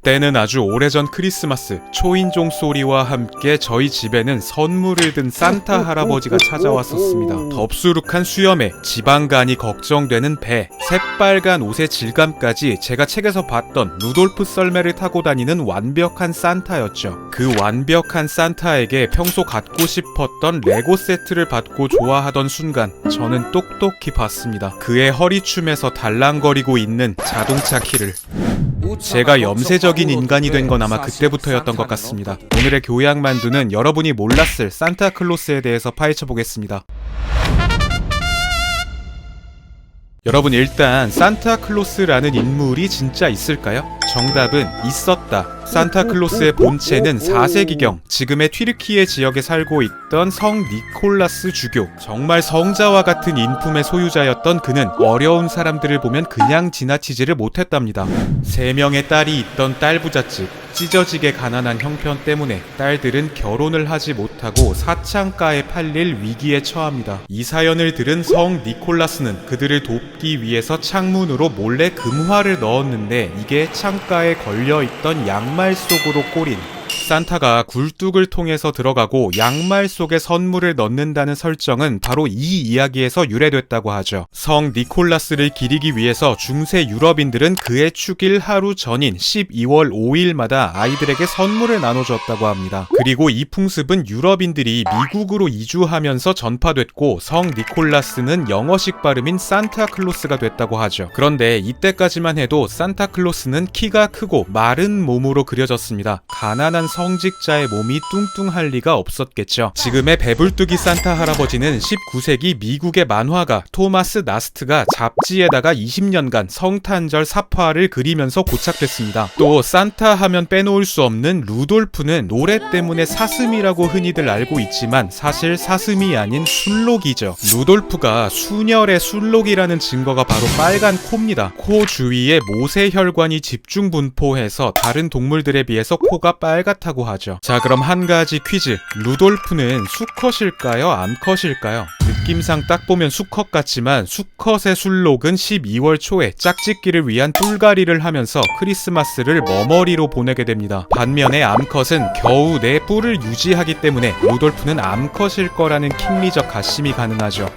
때는 아주 오래전 크리스마스, 초인종 소리와 함께 저희 집에는 선물을 든 산타 할아버지가 찾아왔었습니다. 덥수룩한 수염에 지방간이 걱정되는 배, 새빨간 옷의 질감까지 제가 책에서 봤던 루돌프 썰매를 타고 다니는 완벽한 산타였죠. 그 완벽한 산타에게 평소 갖고 싶었던 레고 세트를 받고 좋아하던 순간 저는 똑똑히 봤습니다. 그의 허리춤에서 달랑거리고 있는 자동차 키를. 제가 염세적인 인간이 된 건 아마 그때부터였던 것 같습니다. 오늘의 교양만두는 여러분이 몰랐을 산타클로스에 대해서 파헤쳐보겠습니다. 여러분, 일단 산타클로스라는 인물이 진짜 있을까요? 정답은 있었다. 산타클로스의 본체는 4세기경 지금의 튀르키예 지역에 살고 있던 성 니콜라스 주교. 정말 성자와 같은 인품의 소유자였던 그는 어려운 사람들을 보면 그냥 지나치지를 못했답니다. 3명의 딸이 있던 딸부잣집. 찢어지게 가난한 형편 때문에 딸들은 결혼을 하지 못하고 사창가에 팔릴 위기에 처합니다. 이 사연을 들은 성 니콜라스는 그들을 돕기 위해서 창문으로 몰래 금화를 넣었는데 이게 창가에 걸려있던 양말 속으로 꼬린 산타가 굴뚝을 통해서 들어가고 양말 속에 선물을 넣는다는 설정은 바로 이 이야기에서 유래됐다고 하죠. 성 니콜라스를 기리기 위해서 중세 유럽인들은 그의 축일 하루 전인 12월 5일마다 아이들에게 선물을 나눠줬다고 합니다. 그리고 이 풍습은 유럽인들이 미국으로 이주하면서 전파됐고 성 니콜라스는 영어식 발음인 산타클로스가 됐다고 하죠. 그런데 이때까지만 해도 산타클로스는 키가 크고 마른 몸으로 그려졌습니다. 가난한 성직자의 몸이 뚱뚱할 리가 없었겠죠. 지금의 배불뚝이 산타 할아버지는 19세기 미국의 만화가 토마스 나스트가 잡지에다가 20년간 성탄절 사파를 그리면서 고착됐습니다. 또 산타 하면 빼놓을 수 없는 루돌프는 노래 때문에 사슴이라고 흔히들 알고 있지만 사실 사슴이 아닌 술록이죠. 루돌프가 순혈의 술록이라는 증거가 바로 빨간 코입니다. 코 주위에 모세혈관이 집중 분포해서 다른 동물들에 비해서 코가 빨갛다고 하죠. 자, 그럼 한 가지 퀴즈. 루돌프는 수컷일까요? 암컷일까요? 느낌상 딱 보면 수컷 같지만 수컷의 술록은 12월 초에 짝짓기를 위한 뿔갈이를 하면서 크리스마스를 머머리로 보내게 됩니다. 반면에 암컷은 겨우 내 뿔을 유지하기 때문에 루돌프는 암컷일 거라는 킹리적 가심이 가능하죠.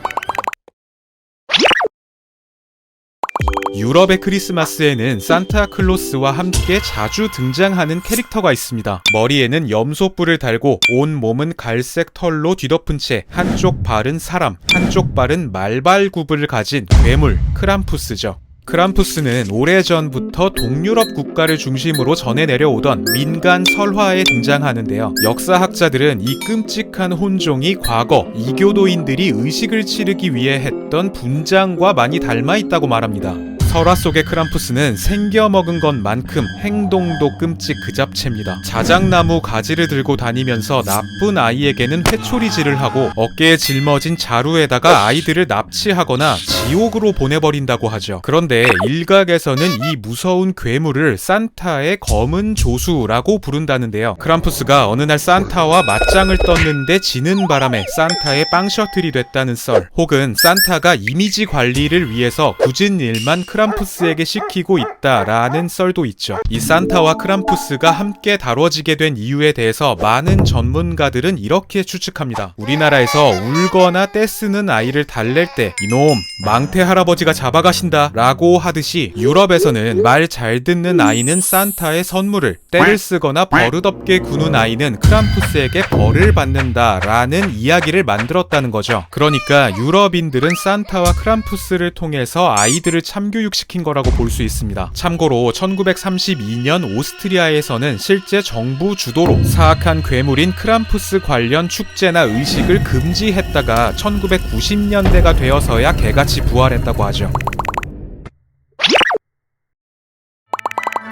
유럽의 크리스마스에는 산타클로스와 함께 자주 등장하는 캐릭터가 있습니다. 머리에는 염소뿔을 달고 온 몸은 갈색 털로 뒤덮은 채 한쪽 발은 사람, 한쪽 발은 말발굽을 가진 괴물, 크람푸스죠. 크람푸스는 오래전부터 동유럽 국가를 중심으로 전해 내려오던 민간 설화에 등장하는데요. 역사학자들은 이 끔찍한 혼종이 과거 이교도인들이 의식을 치르기 위해 했던 분장과 많이 닮아 있다고 말합니다. 설화 속의 크람푸스는 생겨먹은 것만큼 행동도 끔찍 그 잡채입니다. 자작나무 가지를 들고 다니면서 나쁜 아이에게는 회초리질을 하고 어깨에 짊어진 자루에다가 아이들을 납치하거나 지옥으로 보내버린다고 하죠. 그런데 일각에서는 이 무서운 괴물을 산타의 검은 조수라고 부른다는데요. 크람푸스가 어느 날 산타와 맞짱을 떴는데 지는 바람에 산타의 빵셔틀이 됐다는 썰, 혹은 산타가 이미지 관리를 위해서 굳은 일만 크람푸스에게 시키고 있다라는 썰도 있죠. 이 산타와 크람푸스가 함께 다뤄지게 된 이유에 대해서 많은 전문가들은 이렇게 추측합니다. 우리나라에서 울거나 떼쓰는 아이를 달랠 때 이놈 망태 할아버지가 잡아가신다 라고 하듯이 유럽에서는 말 잘 듣는 아이는 산타의 선물을, 떼를 쓰거나 버릇없게 구는 아이는 크람푸스에게 벌을 받는다 라는 이야기를 만들었다는 거죠. 그러니까 유럽인들은 산타와 크람푸스를 통해서 아이들을 참교육시킨 거라고 볼 수 있습니다. 참고로 1932년 오스트리아에서는 실제 정부 주도로 사악한 괴물인 크람푸스 관련 축제나 의식을 금지했다가 1990년대가 되어서야 개같이 부활했다고 하죠.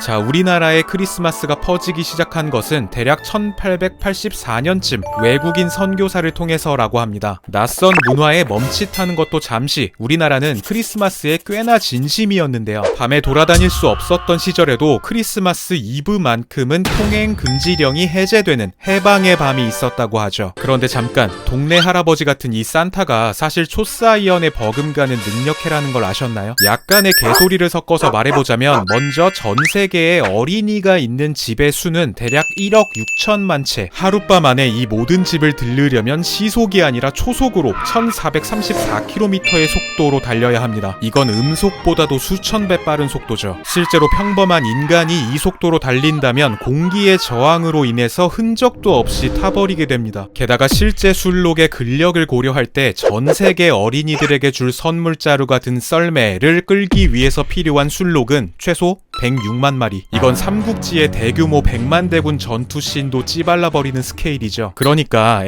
자, 우리나라의 크리스마스가 퍼지기 시작한 것은 대략 1884년쯤 외국인 선교사를 통해서라고 합니다. 낯선 문화에 멈칫하는 것도 잠시 우리나라는 크리스마스에 꽤나 진심이었는데요. 밤에 돌아다닐 수 없었던 시절에도 크리스마스 이브만큼은 통행 금지령이 해제되는 해방의 밤이 있었다고 하죠. 그런데 잠깐, 동네 할아버지 같은 이 산타가 사실 초사이언에 버금가는 능력해라는 걸 아셨나요? 약간의 개소리를 섞어서 말해보자면 먼저 전세 세계에 어린이가 있는 집의 수는 대략 1억 6천만 채. 하룻밤 안에 이 모든 집을 들르려면 시속이 아니라 초속으로 1434km의 속도로 달려야 합니다. 이건 음속보다도 수천 배 빠른 속도죠. 실제로 평범한 인간이 이 속도로 달린다면 공기의 저항으로 인해서 흔적도 없이 타버리게 됩니다. 게다가 실제 술록의 근력을 고려할 때 전 세계 어린이들에게 줄 선물 자루가 든 썰매를 끌기 위해서 필요한 술록은 최소 106만 마리. 이건 삼국지의 대규모 100만 대군 전투씬도 찌발라버리는 스케일이죠. 그러니까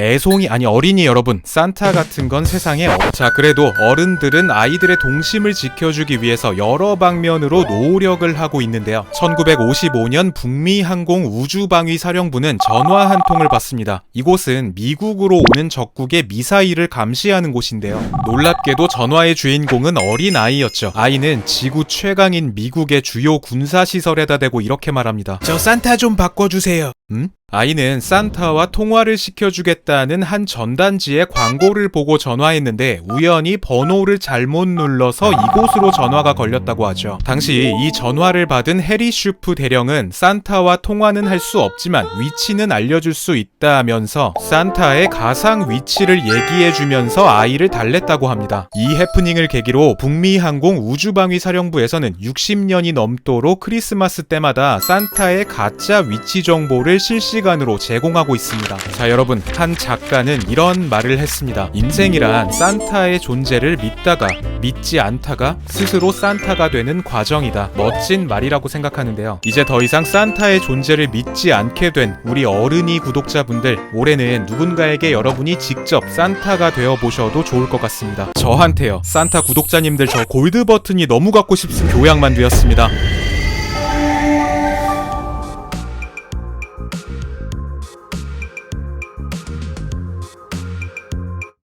어린이 여러분, 산타 같은 건 세상에 자, 그래도 어른들은 아이들의 동심을 지켜주기 위해서 여러 방면으로 노력을 하고 있는데요. 1955년 북미항공 우주방위사령부는 전화 한 통을 받습니다. 이곳은 미국으로 오는 적국의 미사일을 감시하는 곳인데요. 놀랍게도 전화의 주인공은 어린 아이였죠. 아이는 지구 최강인 미국의 주요 군사시설에다 대고 이렇게 말합니다. 저 산타 좀 바꿔주세요. 아이는 산타와 통화를 시켜주겠다는 한 전단지의 광고를 보고 전화했는데 우연히 번호를 잘못 눌러서 이곳으로 전화가 걸렸다고 하죠. 당시 이 전화를 받은 해리 슈프 대령은 산타와 통화는 할 수 없지만 위치는 알려줄 수 있다면서 산타의 가상 위치를 얘기해주면서 아이를 달랬다고 합니다. 이 해프닝을 계기로 북미항공 우주방위사령부에서는 60년이 넘도록 크리스마스 때마다 산타의 가짜 위치 정보를 실시간으로 제공하고 있습니다. 자, 여러분, 한 작가는 이런 말을 했습니다. 인생이란 산타의 존재를 믿다가 믿지 않다가 스스로 산타가 되는 과정이다. 멋진 말이라고 생각하는데요. 이제 더 이상 산타의 존재를 믿지 않게 된 우리 어른이 구독자분들, 올해는 누군가에게 여러분이 직접 산타가 되어 보셔도 좋을 것 같습니다. 저한테요. 산타 구독자님들, 저 골드 버튼이 너무 갖고 싶습니다. 교양만 되었습니다.